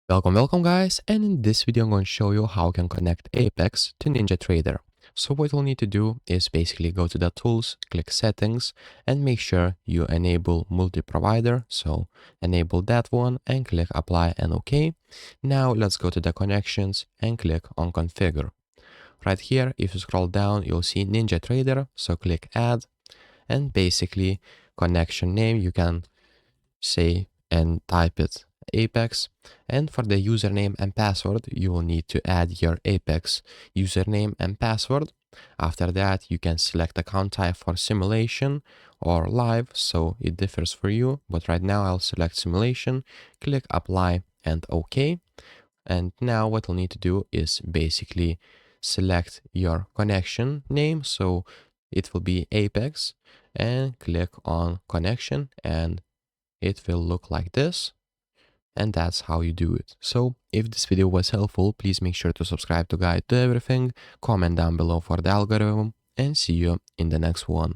Welcome guys, and in this video I'm going to show you how you can connect Apex to NinjaTrader. So what you'll need to do is basically go to the tools, click settings, and make sure you enable multi-provider. So enable that one and click apply and OK. Now let's go to the connections and click on configure. Right here, if you scroll down, you'll see NinjaTrader. So click add, and basically connection name you can say and type it Apex, and for the username and password you will need to add your Apex username and password. After that you can select account type for simulation or live, so it differs for you, but right now I'll select simulation, click apply and OK. And now what we'll need to do is basically select your connection name, so it will be Apex, and click on connection and it will look like this, and that's how you do it. So if this video was helpful, please make sure to subscribe to Guide to Everything, comment down below for the algorithm, and see you in the next one.